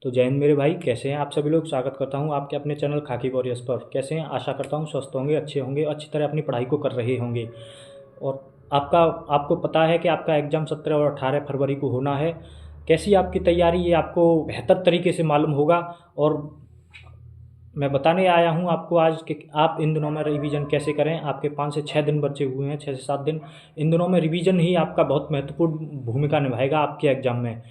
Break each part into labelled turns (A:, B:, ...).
A: तो जय हिंद मेरे भाई, कैसे हैं आप सभी लोग। स्वागत करता हूं आपके अपने चैनल खाकी वॉरियर्स पर। कैसे हैं, आशा करता हूं स्वस्थ होंगे, अच्छे होंगे, अच्छी तरह अपनी पढ़ाई को कर रहे होंगे। और आपका आपको पता है कि आपका एग्ज़ाम 17 और 18 फरवरी को होना है। कैसी आपकी तैयारी, ये आपको बेहतर तरीके से मालूम होगा। और मैं बताने आया हूं आपको आज कि आप इन दिनों में रिवीजन कैसे करें। आपके 5 से 6 दिन बचे हुए हैं, 6 से 7 दिन। इन दिनों में रिवीजन ही आपका बहुत महत्वपूर्ण भूमिका निभाएगा आपके एग्ज़ाम में।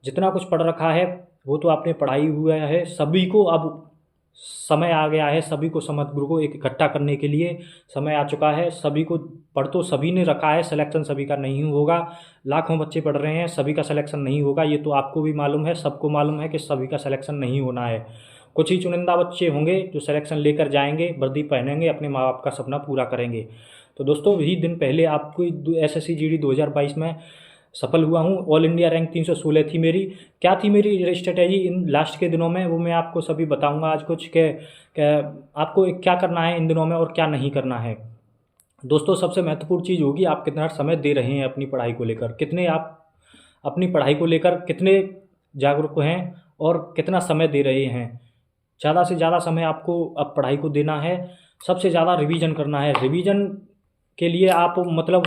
A: जितना कुछ पढ़ रखा है वो तो आपने पढ़ाई हुआ है। सभी को अब समय आ गया है, सभी को समग्र को एक इकट्ठा करने के लिए समय आ चुका है। सभी को पढ़ तो सभी ने रखा है, सिलेक्शन सभी का नहीं होगा। लाखों बच्चे पढ़ रहे हैं, सभी का सिलेक्शन नहीं होगा। ये तो आपको भी मालूम है, सबको मालूम है कि सभी का सिलेक्शन नहीं होना है। कुछ ही चुनिंदा बच्चे होंगे जो सिलेक्शन लेकर जाएंगे, वर्दी पहनेंगे, अपने माँ बाप का सपना पूरा करेंगे। तो दोस्तों, यही दिन पहले आपको SSC GD 2022 में सफल हुआ हूँ। ऑल इंडिया रैंक 316 थी मेरी। क्या थी मेरी स्ट्रेटेजी इन लास्ट के दिनों में, वो मैं आपको सभी बताऊंगा आज कुछ के आपको क्या करना है इन दिनों में और क्या नहीं करना है। दोस्तों, सबसे महत्वपूर्ण चीज़ होगी आप कितना समय दे रहे हैं अपनी पढ़ाई को लेकर, कितने आप अपनी पढ़ाई को लेकर कितने जागरूक हैं और कितना समय दे रहे हैं। ज़्यादा से ज़्यादा समय आपको अब पढ़ाई को देना है। सबसे ज़्यादा रिवीजन करना है। रिवीजन के लिए आप मतलब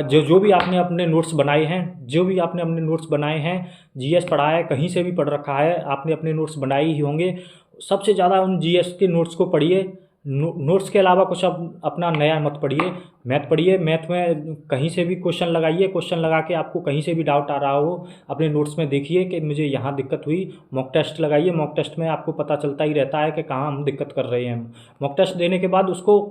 A: जो जो भी आपने अपने नोट्स बनाए हैं, जो भी आपने अपने नोट्स बनाए हैं, GS पढ़ा है, कहीं से भी पढ़ रखा है, आपने अपने नोट्स बनाए ही होंगे। सबसे ज़्यादा उन GS के नोट्स को पढ़िए। नोट्स के अलावा कुछ अब अपना नया मत पढ़िए। मैथ पढ़िए। मैथ में कहीं से भी क्वेश्चन लगाइए। क्वेश्चन लगा के आपको कहीं से भी डाउट आ रहा हो, अपने नोट्स में देखिए कि मुझे यहाँ दिक्कत हुई। मॉक टेस्ट लगाइए। मॉक टेस्ट में आपको पता चलता ही रहता है कि कहाँ हम दिक्कत कर रहे हैं। मॉक टेस्ट देने के बाद उसको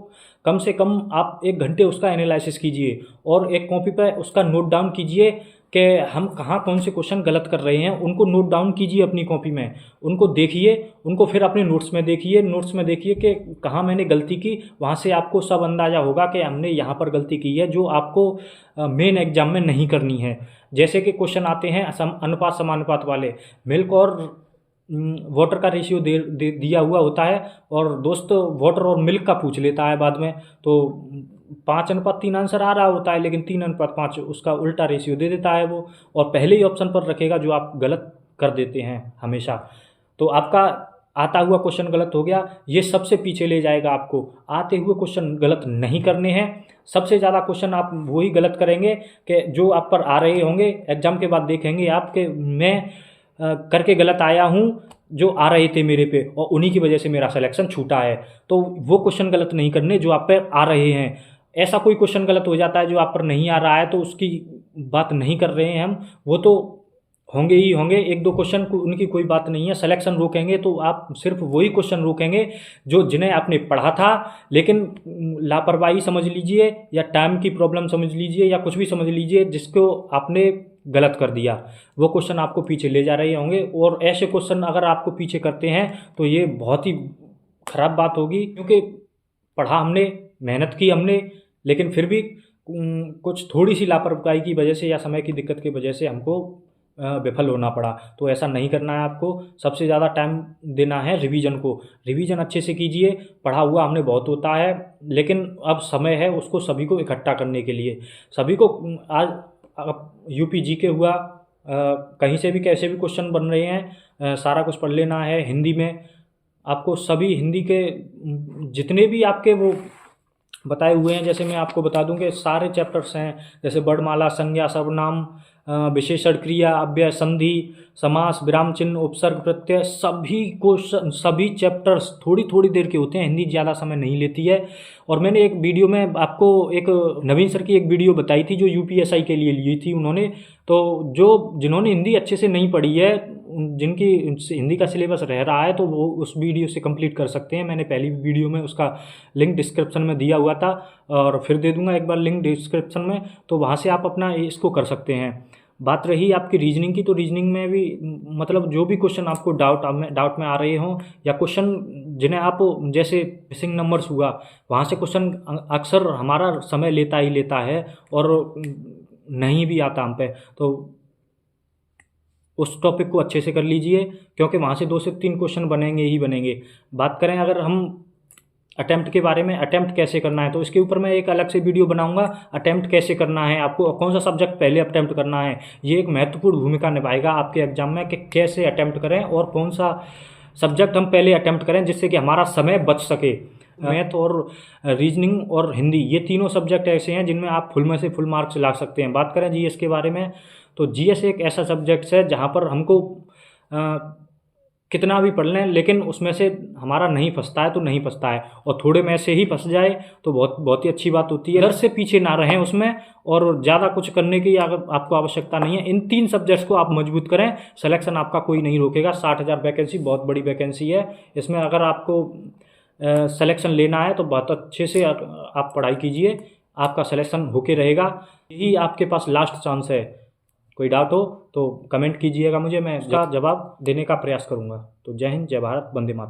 A: कम से कम आप 1 घंटे उसका एनालिसिस कीजिए और एक कॉपी पर उसका नोट डाउन कीजिए कि हम कहाँ कौन से क्वेश्चन गलत कर रहे हैं। उनको नोट डाउन कीजिए अपनी कॉपी में, उनको देखिए, उनको फिर अपने नोट्स में देखिए। नोट्स में देखिए कि कहाँ मैंने गलती की। वहाँ से आपको सब अंदाज़ा होगा कि हमने यहाँ पर गलती की है, जो आपको मेन एग्जाम में नहीं करनी है। जैसे कि क्वेश्चन आते हैं अनुपात समानुपात वाले, मिल्क और वाटर का रेशियो दिया हुआ होता है और दोस्त वाटर और मिल्क का पूछ लेता है बाद में। तो 5:3 आंसर आ रहा होता है, लेकिन 3:5 उसका उल्टा रेशियो दे देता है वो, और पहले ही ऑप्शन पर रखेगा जो आप गलत कर देते हैं हमेशा। तो आपका आता हुआ क्वेश्चन गलत हो गया, ये सबसे पीछे ले जाएगा आपको। आते हुए क्वेश्चन गलत नहीं करने हैं। सबसे ज़्यादा क्वेश्चन आप वही गलत करेंगे कि जो आप पर आ रहे होंगे। एग्जाम के बाद देखेंगे आप कि मैं करके गलत आया हूँ, जो आ रहे थे मेरे पे, और उन्हीं की वजह से मेरा सिलेक्शन छूटा है। तो वो क्वेश्चन गलत नहीं करने जो आप पे आ रहे हैं। ऐसा कोई क्वेश्चन गलत हो जाता है जो आप पर नहीं आ रहा है, तो उसकी बात नहीं कर रहे हैं हम। वो तो होंगे ही होंगे, 1-2 क्वेश्चन को उनकी कोई बात नहीं है। सिलेक्शन रोकेंगे तो आप सिर्फ वही क्वेश्चन रोकेंगे जो जिन्हें आपने पढ़ा था, लेकिन लापरवाही समझ लीजिए या टाइम की प्रॉब्लम समझ लीजिए या कुछ भी समझ लीजिए, जिसको आपने गलत कर दिया, वो क्वेश्चन आपको पीछे ले जा रहे होंगे। और ऐसे क्वेश्चन अगर आपको पीछे करते हैं तो ये बहुत ही खराब बात होगी, क्योंकि पढ़ा हमने, मेहनत की हमने, लेकिन फिर भी कुछ थोड़ी सी लापरवाही की वजह से या समय की दिक्कत की वजह से हमको विफल होना पड़ा। तो ऐसा नहीं करना है आपको। सबसे ज़्यादा टाइम देना है रिवीजन को। रिवीजन अच्छे से कीजिए। पढ़ा हुआ हमने बहुत होता है, लेकिन अब समय है उसको सभी को इकट्ठा करने के लिए। सभी को आज UP GK हुआ, कहीं से भी कैसे भी क्वेश्चन बन रहे हैं, सारा कुछ पढ़ लेना है। हिंदी में आपको सभी हिंदी के जितने भी आपके वो बताए हुए हैं, जैसे मैं आपको बता दूं कि सारे चैप्टर्स हैं, जैसे वर्णमाला, संज्ञा, सर्वनाम, विशेषण, क्रिया, अव्यय, संधि, समास, विराम चिन्ह, उपसर्ग, प्रत्यय, सभी क्वेश्चन, सभी चैप्टर्स थोड़ी थोड़ी देर के होते हैं। हिंदी ज़्यादा समय नहीं लेती है। और मैंने एक वीडियो में आपको एक नवीन सर की एक वीडियो बताई थी जो UPSI के लिए ली थी उन्होंने। तो जिन्होंने हिंदी अच्छे से नहीं पढ़ी है, जिनकी हिंदी का सिलेबस रह रहा है, तो वो उस वीडियो से कंप्लीट कर सकते हैं। मैंने पहली वीडियो में उसका लिंक डिस्क्रिप्शन में दिया हुआ था, और फिर दे दूंगा एक बार लिंक डिस्क्रिप्शन में, तो वहाँ से आप अपना इसको कर सकते हैं। बात रही आपकी रीजनिंग की, तो रीजनिंग में भी मतलब जो भी क्वेश्चन आपको डाउट में आ रहे हों, या क्वेश्चन जिन्हें आप, जैसे मिसिंग नंबर्स हुआ, वहाँ से क्वेश्चन अक्सर हमारा समय लेता ही लेता है और नहीं भी आता हम पे, तो उस टॉपिक को अच्छे से कर लीजिए, क्योंकि वहाँ से 2 से 3 क्वेश्चन बनेंगे ही बनेंगे। बात करें अगर हम अटेम्प्ट के बारे में, अटेम्प्ट कैसे करना है, तो इसके ऊपर मैं एक अलग से वीडियो बनाऊंगा। अटेम्प्ट कैसे करना है, आपको कौन सा सब्जेक्ट पहले अटेम्प्ट करना है, ये एक महत्वपूर्ण भूमिका निभाएगा आपके एग्जाम में कि कैसे अटेम्प्ट करें और कौन सा सब्जेक्ट हम पहले अटेम्प्ट करें जिससे कि हमारा समय बच सके। मैथ और रीजनिंग और हिंदी, ये तीनों सब्जेक्ट ऐसे हैं जिनमें आप फुल में से फुल मार्क्स ला सकते हैं। बात करें जीएस के बारे में, तो जीएस एक ऐसा सब्जेक्ट है जहाँ पर हमको कितना भी पढ़ लें लेकिन उसमें से हमारा नहीं फंसता है तो नहीं फंसता है, और थोड़े में से ही फंस जाए तो बहुत ही अच्छी बात होती है। डर से पीछे ना रहें उसमें, और ज़्यादा कुछ करने की आपको आवश्यकता नहीं है। इन 3 सब्जेक्ट्स को आप मजबूत करें, सिलेक्शन आपका कोई नहीं रोकेगा। 60,000 वैकेंसी बहुत बड़ी वैकेंसी है। इसमें अगर आपको सिलेक्शन लेना है तो बहुत अच्छे से आप पढ़ाई कीजिए, आपका सिलेक्शन होके रहेगा। यही आपके पास लास्ट चांस है। कोई डाउट हो तो कमेंट कीजिएगा मुझे, मैं उसका जवाब देने का प्रयास करूंगा। तो जय हिंद, जय भारत, वंदे मातरम।